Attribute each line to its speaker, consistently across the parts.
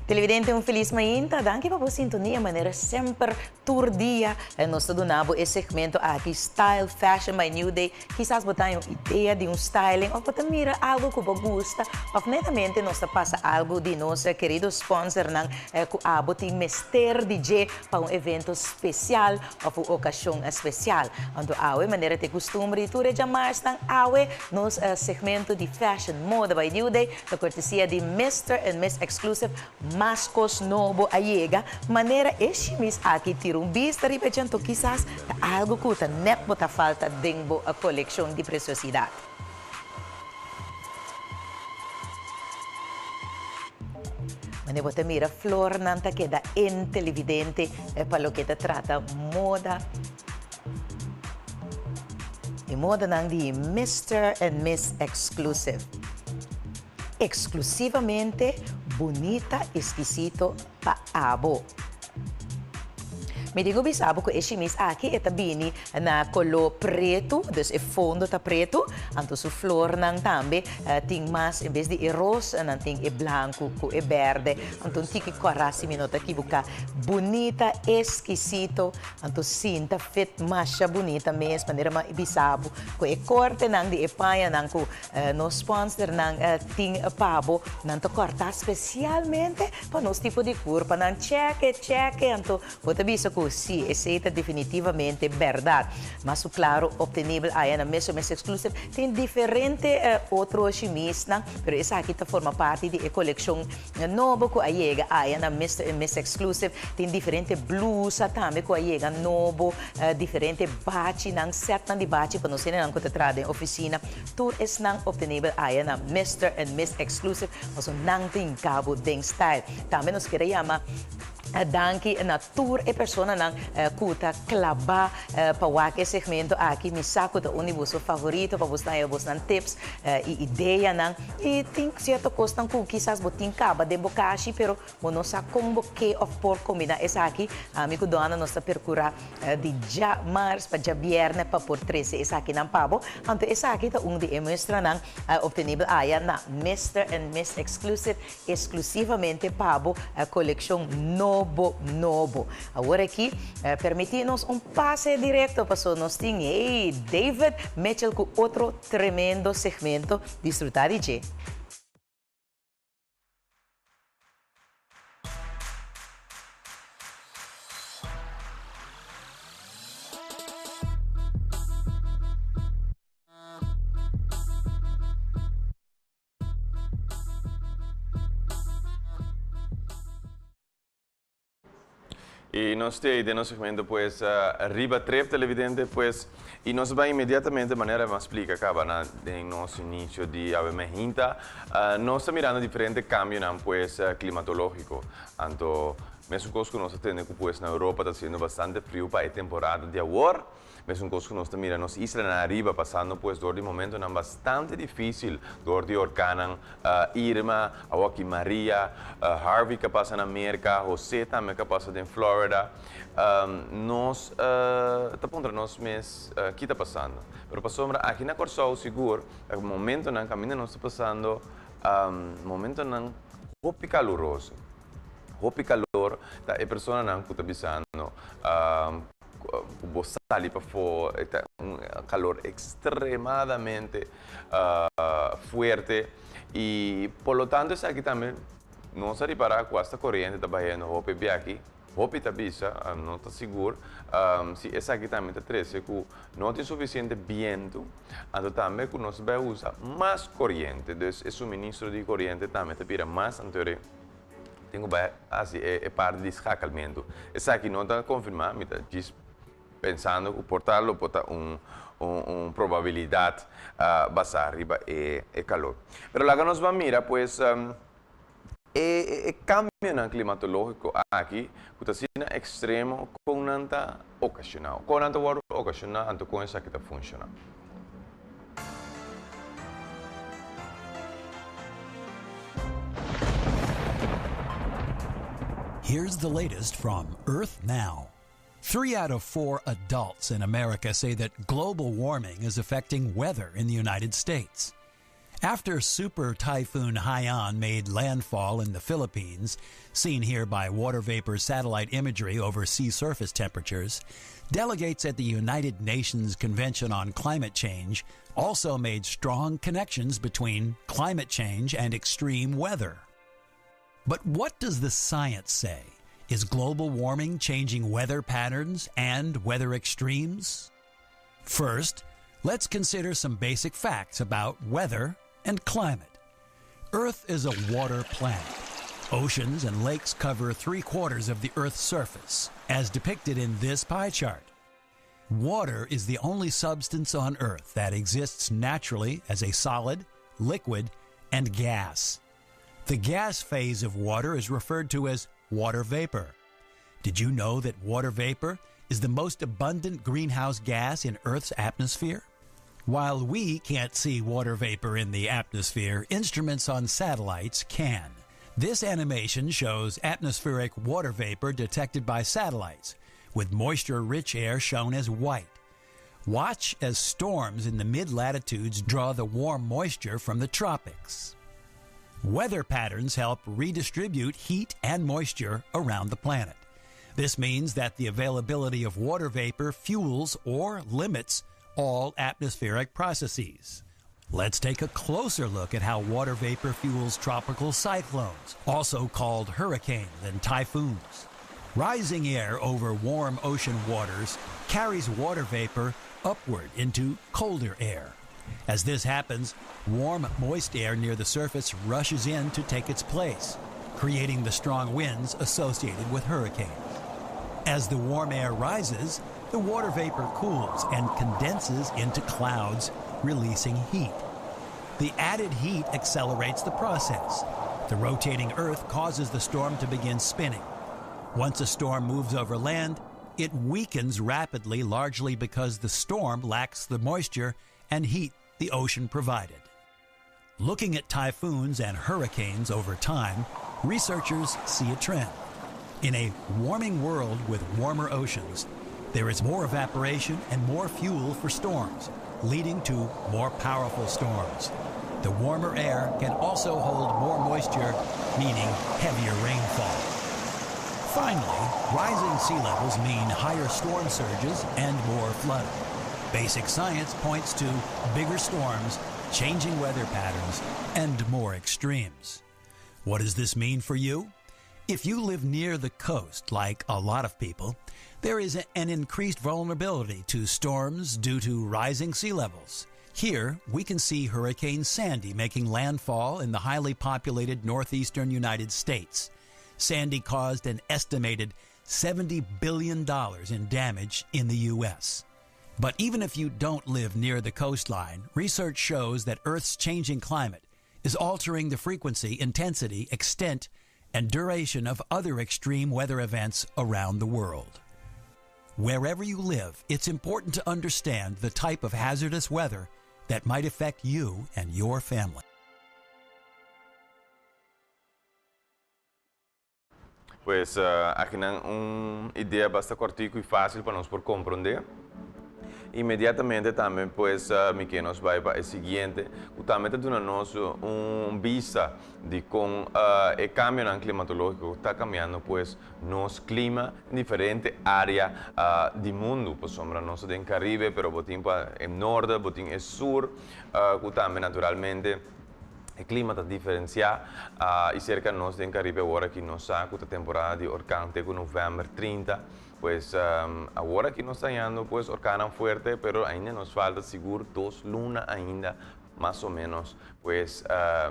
Speaker 1: Televidente, um feliz manhã. Danke para você sintonia, maneira sempre tour dia. Nós estamos dando esse segmento aqui, Style Fashion by New Day. Quizás botar uma ideia de um styling, ou botar mira algo que você gosta, ou netamente nós passa algo de nosso querido sponsor, que botar Mester DJ para um evento especial ou uma ocasião especial. Então, a maneira de costume, tudo jamais estão nos segmento de Fashion Moda by New Day, da cortesia de Mr. and Miss Exclusive, Mascos Novo Ayega, maneira eshimis aqui tira vista repetindo quizás algo que está nem bota falta dentro a coleção de preciosidade. Maneira bota mira flor nanta queda em televidente para o que trata moda. E moda nang de Mr. and Miss Exclusive. Exclusivamente bonita, exquisito, paabo. Me digo bisabo que esse mês aqui é bini na color preto, dus o fundo tá preto, anto su flor nang tambe ting mas em vez de rosa nang ting branco com verde, anto tiki corasi minota que buka bonita, exquisito, anto sinta fit masha bonita mesmo, maneira ma bisabo ko e corte nang di paia nang ko no sponsor nang ting pabo nang to corta especialmente para nos tipo de cor, para nang cheque, anto bota bisa ko sí, esa es definitivamente verdad. Mas claro, obtenible ahí en la Mr. Miss Exclusive tiene diferentes otros chimistas, pero esa aquí forma parte de la colección nueva que llega ahí en la Mr. Miss Exclusive. Tiene diferentes blusas también que llega nuevo, diferentes bachi, set de bachi para nos tener en la oficina. Todo es obtenible ahí en la Mr. and Miss Exclusive, mas un tin cabo den style. También nos quiere llamar danke na tour e persona nang kuta klaba pawake segmento aqui mi saco da unibuso favorito para buscar bus nan tips e ideia nang e tem certo costan ku quizás botin caba de bocashi pero mono sa combo que of por combina essa aqui amigo dona nossa percura de já mars para já viernes para por 13 essa aqui nan pabo anto essa aqui tá de mostra nang obtenível aí na Mr. and Miss Exclusive exclusivamente pabo coleção novo. Agora aqui, permitimos pase direto para o nosso David Mitchell com outro tremendo segmento. Desfrutar de
Speaker 2: Y nos de nuestro segmento, pues, arriba trep televidente, pues, y nos va inmediatamente de manera más explica, acaba en nuestro inicio de Avemejinta, nos está mirando diferentes cambios, pues, climatológicos. Tanto, mesmo coisa que nós temos, pues, na Europa está sendo bastante frio para a temporada de agora. Mesmo coisa que nós estamos mirando, nas islas na arriba, passando, pues, dor de momento, não bastante difícil, dor de huracán, Irma, Joaquim Maria, Harvey que passa na América, José também que passa em Flórida. Nós, tá ponto, nós mês, que está passando. Pero passamos aqui na Corsol, seguro, o momento na caminho nós está passando, momento não, roupa caloroso. Roupa calor, tá, é pessoa não que está pensando, você ali para fora, está um calor extremadamente forte e, por lo tanto, isso aqui também não se repara com esta corrente está batendo roupa bem aqui, roupa está bisa, não está seguro, se essa aqui também está triste, que não tem suficiente vento, então também que nós vai usar mais corrente, então o suministro de corrente também está pira mais anterior. Tenho assim é parte de escalamiento. Essa aqui não está confirmada, mas está pensando que portarlo botar probabilidade basar arriba é calor. Pero lá que nós vamos mirar, pues cambio climatológico aqui, que está sendo extremo com nanta ocasional. Com nanta ocasional, então com essa que está funcionando.
Speaker 3: Here's the latest from Earth Now. 3 out of 4 adults in America say that global warming is affecting weather in the United States. After Super Typhoon Haiyan made landfall in the Philippines, seen here by water vapor satellite imagery over sea surface temperatures, delegates at the United Nations Convention on Climate Change also made strong connections between climate change and extreme weather. But what does the science say? Is global warming changing weather patterns and weather extremes? First, let's consider some basic facts about weather and climate. Earth is a water planet. Oceans and lakes cover 3/4 of the Earth's surface, as depicted in this pie chart. Water is the only substance on Earth that exists naturally as a solid, liquid, and gas. The gas phase of water is referred to as water vapor. Did you know that water vapor is the most abundant greenhouse gas in Earth's atmosphere? While we can't see water vapor in the atmosphere, instruments on satellites can. This animation shows atmospheric water vapor detected by satellites, with moisture-rich air shown as white. Watch as storms in the mid-latitudes draw the warm moisture from the tropics. Weather patterns help redistribute heat and moisture around the planet. This means that the availability of water vapor fuels or limits all atmospheric processes. Let's take a closer look at how water vapor fuels tropical cyclones, also called hurricanes and typhoons. Rising air over warm ocean waters carries water vapor upward into colder air. As this happens, warm, moist air near the surface rushes in to take its place, creating the strong winds associated with hurricanes. As the warm air rises, the water vapor cools and condenses into clouds, releasing heat. The added heat accelerates the process. The rotating Earth causes the storm to begin spinning. Once a storm moves over land, it weakens rapidly, largely because the storm lacks the moisture and heat the ocean provided. Looking at typhoons and hurricanes over time, researchers see a trend. In a warming world with warmer oceans, there is more evaporation and more fuel for storms, leading to more powerful storms. The warmer air can also hold more moisture, meaning heavier rainfall. Finally, rising sea levels mean higher storm surges and more flooding. Basic science points to bigger storms, changing weather patterns, and more extremes. What does this mean for you? If you live near the coast, like a lot of people, there is an increased vulnerability to storms due to rising sea levels. Here, we can see Hurricane Sandy making landfall in the highly populated northeastern United States. Sandy caused an estimated $70 billion in damage in the U.S. But even if you don't live near the coastline, research shows that Earth's changing climate is altering the frequency, intensity, extent, and duration of other extreme weather events around the world. Wherever you live, it's important to understand the type of hazardous weather that might affect you and your family.
Speaker 2: Pues aqui uma ideia bastante cortico e fácil para nós por compreender. Imediatamente também, pues, que nos vai para o seguinte, que também dá-nos vista de como o cambio climatológico está cambiando, pues, nos clima em diferentes áreas do mundo. Por sombra, nós temos Caribe, pero botim para o norte, botim o sul, que também, naturalmente, o clima está diferenciado e cerca de nós tem Caribe agora que nós sabemos a temporada de orcão tem novembro 30. Pues agora que nós estamos indo, pues orcana forte, pero ainda nos falta seguro 2 lunas ainda, mais ou menos, pues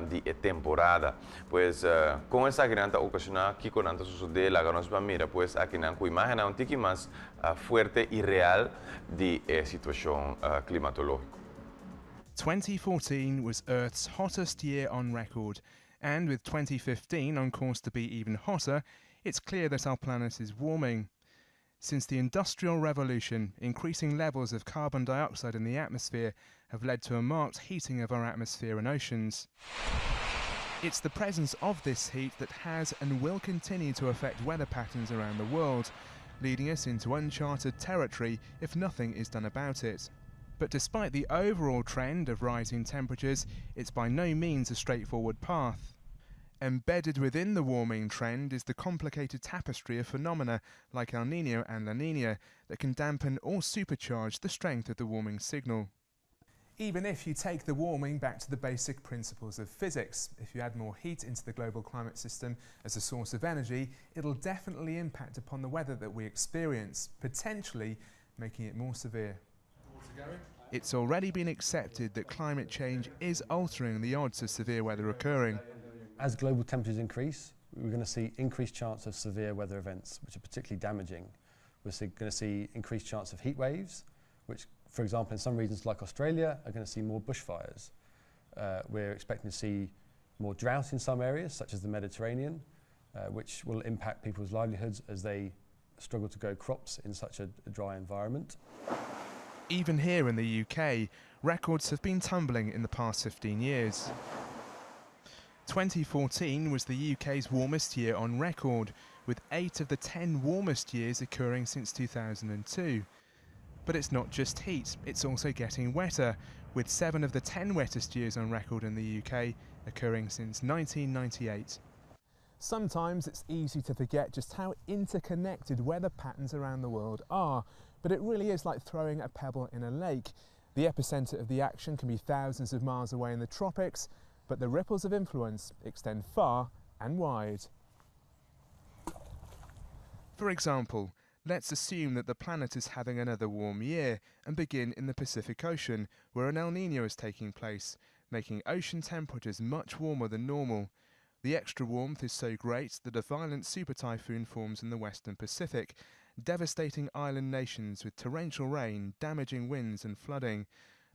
Speaker 2: de temporada. Pues com essa grande ocasião que quando sucede, lá nós vamos mirar, pues aqui na imagem um pouco mais forte e real de situação climatológica.
Speaker 4: 2014 was Earth's hottest year on record, and with 2015 on course to be even hotter, it's clear that our planet is warming. Since the Industrial Revolution, increasing levels of carbon dioxide in the atmosphere have led to a marked heating of our atmosphere and oceans. It's the presence of this heat that has and will continue to affect weather patterns around the world, leading us into uncharted territory if nothing is done about it. But despite the overall trend of rising temperatures, it's by no means a straightforward path. Embedded within the warming trend is the complicated tapestry of phenomena like El Niño and La Niña that can dampen or supercharge the strength of the warming signal. Even if you take the warming back to the basic principles of physics, if you add more heat into the global climate system as a source of energy, it'll definitely impact upon the weather that we experience, potentially making it more severe. It's already been accepted that climate change is altering the odds of severe weather occurring.
Speaker 5: As global temperatures increase, we're going to see increased chance of severe weather events, which are particularly damaging. We're going to see increased chance of heat waves, which, for example, in some regions like Australia, are going to see more bushfires. We're expecting to see more drought in some areas, such as the Mediterranean, which will impact people's livelihoods as they struggle to grow crops in such a dry environment.
Speaker 4: Even here in the UK, records have been tumbling in the past 15 years. 2014 was the UK's warmest year on record, with 8 of the 10 warmest years occurring since 2002. But it's not just heat, it's also getting wetter, with 7 of the 10 wettest years on record in the UK occurring since 1998. Sometimes it's easy to forget just how interconnected weather patterns around the world are, but it really is like throwing a pebble in a lake. The epicentre of the action can be thousands of miles away in the tropics, but the ripples of influence extend far and wide. For example, let's assume that the planet is having another warm year and begin in the Pacific Ocean, where an El Niño is taking place, making ocean temperatures much warmer than normal. The extra warmth is so great that a violent super typhoon forms in the western Pacific, devastating island nations with torrential rain, damaging winds and flooding.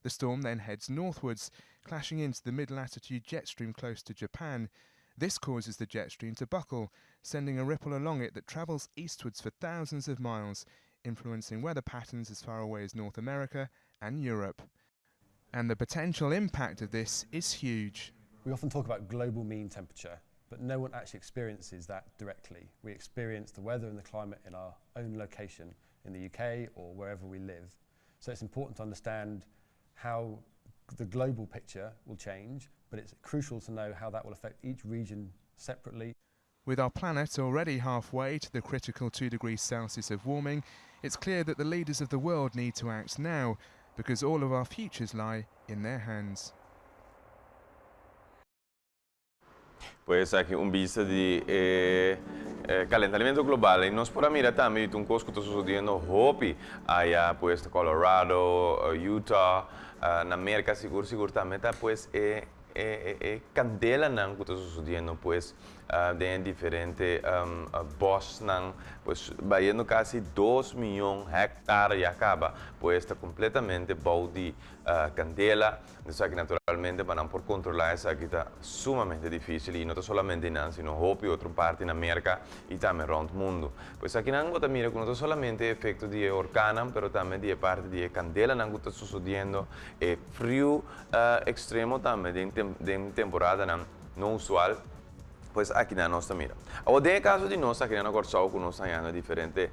Speaker 4: The storm then heads northwards, clashing into the mid-latitude jet stream close to Japan. This causes the jet stream to buckle, sending a ripple along it that travels eastwards for thousands of miles, influencing weather patterns as far away as North America and Europe. And the potential impact of this is huge.
Speaker 5: We often talk about global mean temperature, but no one actually experiences that directly. We experience the weather and the climate in our own location, in the UK or wherever we live. So it's important to understand how the global picture will change, but it's crucial to know how that will affect each region separately.
Speaker 4: With our planet already halfway to the critical 2 degrees Celsius of warming, it's clear that the leaders of the world need to act now, because all of our futures lie in their hands.
Speaker 2: Pues aqui vista de calentamiento global e nós podemos mirar também um coisa que está sucedendo hopi allá pues Colorado, Utah, na América seguro também tá pues candela não que está sucedendo pues de diferente bosques não pues valendo quase 2 milhões de hectares e acaba pues está completamente bom de candela. Isso aqui naturalmente para não por controlar isso aqui está sumamente difícil e não solamente não sino hopi outra parte na América e também around o mundo. Pois aqui não está mira que não solamente efeito de orcana, pero também de parte de candela não está sucedendo frio extremo também de temporada não usual. Pues aqui na nossa mira. O de caso de nós aqui na Corsau que nós estamos diferente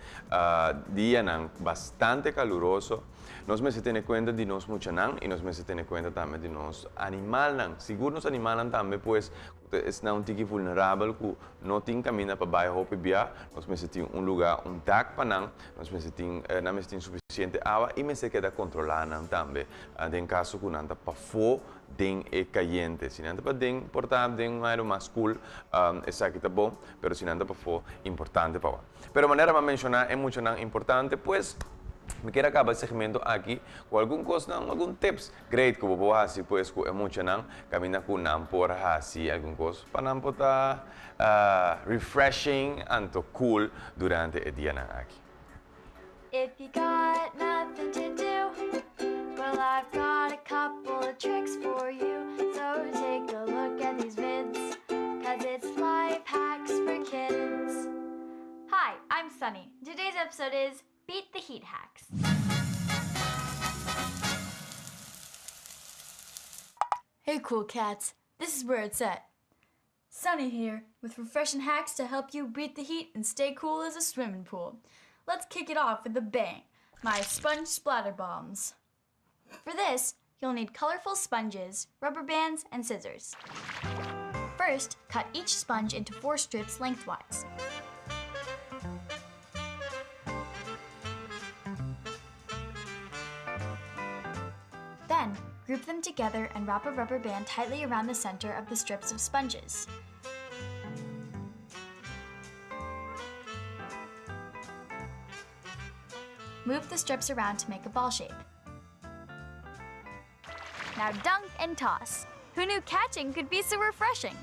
Speaker 2: dia bastante caluroso. Nós me se tem conta de nós muito não e nós me se tem conta também de nós animal não. Seguro nos animal também pues é um tique vulnerável que não tem caminho para baixo ou para nós me se tem lugar tac para não nós me se tem não me se tem suficiente água e me se queda controlar não também. Em caso que não está para fora den é caliente. Se não está para den portanto den mais cool essa aqui tá bom, pero se não está para fora importante para. Pero maneira de mencionar é muito não importante pues me quero acabar esse segmento aqui com algum coisa, algum tips great que eu vou fazer, pois que é muito não caminhar com não por fazer algum coisa para não botar refreshing and cool durante o dia não aqui.
Speaker 6: If you got nothing to do, well I've got a couple of tricks for you. So take a look at these vids, cause it's life hacks for kids. Hi, I'm Sunny. Today's episode is Beat the Heat Hacks. Hey cool cats, this is where it's at. Sunny here, with refreshing hacks to help you beat the heat and stay cool as a swimming pool. Let's kick it off with a bang. My sponge splatter bombs. For this, you'll need colorful sponges, rubber bands, and scissors. First, cut each sponge into 4 strips lengthwise. Then, group them together and wrap a rubber band tightly around the center of the strips of sponges. Move the strips around to make a ball shape. Now dunk and toss. Who knew catching could be so refreshing?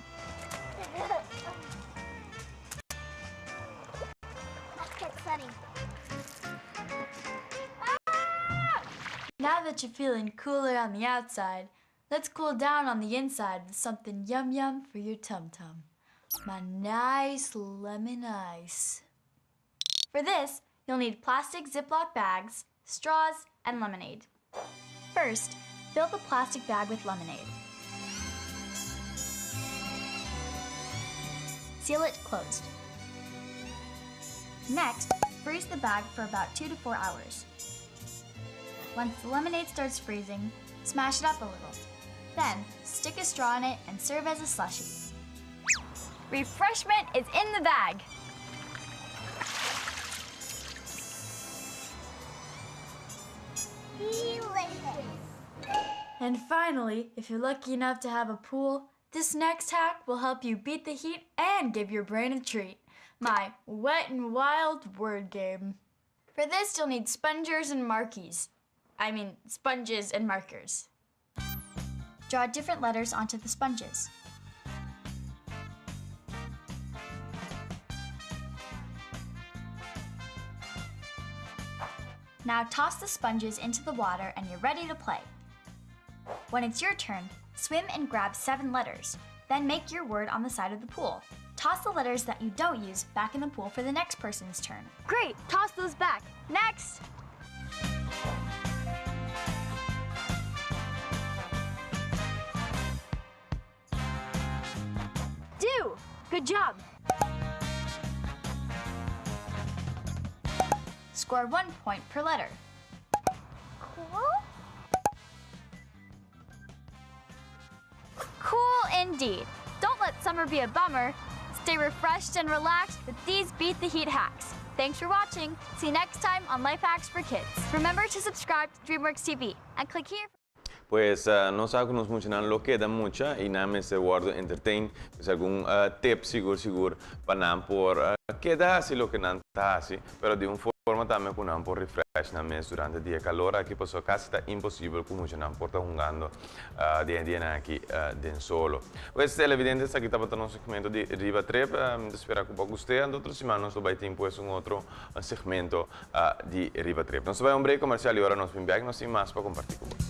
Speaker 7: Let's get sunny.
Speaker 6: Now that you're feeling cooler on the outside, let's cool down on the inside with something yum yum for your tum-tum. My nice lemon ice. For this, you'll need plastic Ziploc bags, straws, and lemonade. First, fill the plastic bag with lemonade. Seal it closed. Next, freeze the bag for about 2 to 4 hours. Once the lemonade starts freezing, smash it up a little. Then, stick a straw in it and serve as a slushie. Refreshment is in the bag!
Speaker 7: Delicious.
Speaker 6: And finally, if you're lucky enough to have a pool, this next hack will help you beat the heat and give your brain a treat. My Wet n Wild word game. For this, you'll need spongers and markies. Sponges and markers. Draw different letters onto the sponges. Now toss the sponges into the water and you're ready to play. When it's your turn, swim and grab 7 letters. Then make your word on the side of the pool. Toss the letters that you don't use back in the pool for the next person's turn. Great! Toss those back. Next! Do! Good job! Score 1 point per letter.
Speaker 7: Cool?
Speaker 6: Cool indeed. Don't let summer be a bummer. Stay refreshed and relaxed with these Beat the Heat hacks. Thanks for watching. See you next time on Life Hacks for Kids. Remember to subscribe to DreamWorks TV and click here.
Speaker 2: Pues nós já conhecemos muito não lo queda muito e não é se guardo entertain se algum tip seguro para não por queda se lo que não tá assim, pero de forma também com não por refresh na mês durante o dia calor aqui posso quase está impossível como já não porta jogando dia aqui den solo. Pues televidente está aqui tá para nosso segmento de Riva Trip, espero que um pouco gostei. And outra semana nós vai ter pues outro segmento de Riva Trip. Nós vai break comercial e agora nós vem back nós tem mais para compartilhar com vocês.